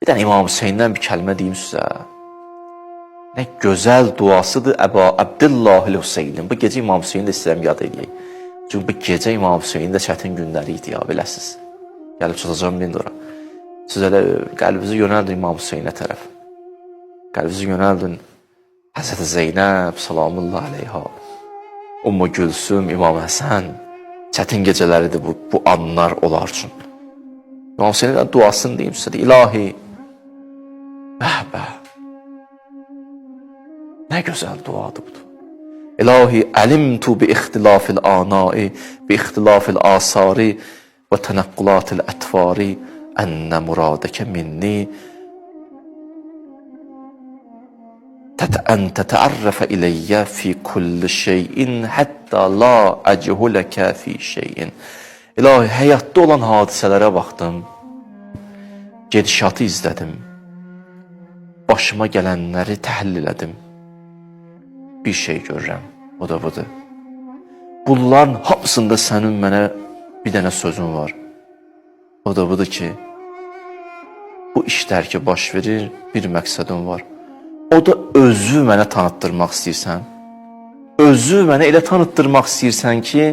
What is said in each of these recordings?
Bir dənə İmam Hüseyndən bir kəlmə deyim sizə. Nə gözəl duasıdır Əba Abdullah Hüseynin. Bu gecə İmam Hüseyni də istəyirəm yad edəyək. Çünki bu gecə İmam Hüseynin də çətin günləri idi ya, biləsiniz. Gəlib çatacağım ben də ora. Siz elə qəlbinizi yönəldin İmam Hüseynə tərəf. Qəlbinizi yönəldin Həzrəti Zeynəb, salamullah aleyha, Ümmü Gülsüm, İmam Həsən. Çətin gecələridir bu anlar onlar üçün. İmam Hüseynin duasını deyim sizə. İlahi, nə gözəl duadır budur. İlahi, əlimtu bi ixtilafil anai, bi ixtilafil asari və tənəqqulatil ətvari ənə muradəkə minni ən tətəərrəfə iləyyə fi kulli şeyin hətta la əcihuləkə fi şeyin. İlahi, həyatda olan hadisələrə baxdım, gedişatı izlədim, başıma gələnləri təhlil elədim. Bir şey görürəm, o da budur. Bunların hamısında sənin mənə bir dənə sözün var. O da budur ki, bu işlər ki baş verir, bir məqsədin var. O da özü mənə tanıtdırmaq istəyirsən. Özü mənə elə tanıtdırmaq istəyirsən ki,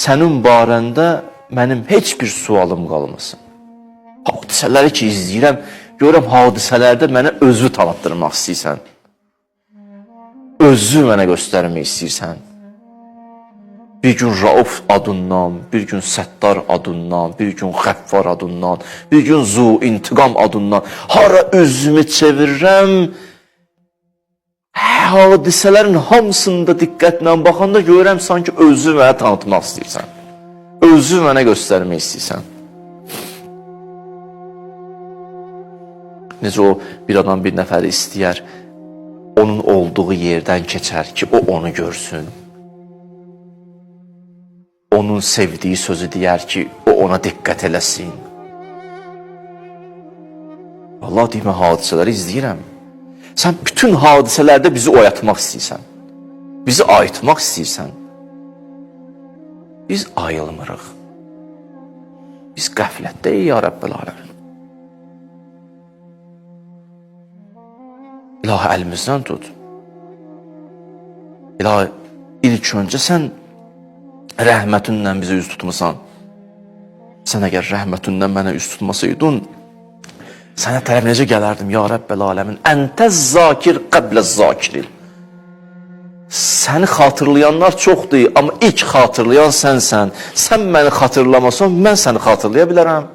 sənin barəndə mənim heç bir sualım qalmasın. Hadisələri ki izləyirəm, görürəm hadisələrdə mənə özü tanıtdırmaq istəyirsən. Özü mənə göstərmək istəyirsən. Bir gün Rauf adından, bir gün Səttar adından, bir gün Qəffar adından, bir gün Zu İntiqam adından hara özümü çevirirəm, hadisələrin hamısında diqqətlə baxanda görürəm sanki özü mənə tanıtmaq istəyirsən. Özü mənə göstərmək istəyirsən. Necə o bir adam bir nəfəri istəyər, onun olduğu yerdən keçər ki, o onu görsün. Onun sevdiyi sözü deyər ki, o ona diqqət eləsin. Allah deyim, hadisələri izləyirəm. Sən bütün hadisələrdə bizi oyatmaq istəyirsən. Bizi ayıtmaq istəyirsən. Biz ayılmırıq. Biz qəflətdəyik ya Rəbbəl aləmin. İlahi, əlimizdən tut. İlahi, ilk öncə sən rəhmətinlə bizə üz tutmasan, sən əgər rəhmətindən mənə üz tutmasaydın, sənə tərəf necə gələrdim ya Rəbbəl aləmin? Əntəz zakir qəbləz zakirin. Səni xatırlayanlar çoxdur, amma ilk xatırlayan sənsən. Sən məni xatırlamasan, mən səni xatırlaya bilərəm.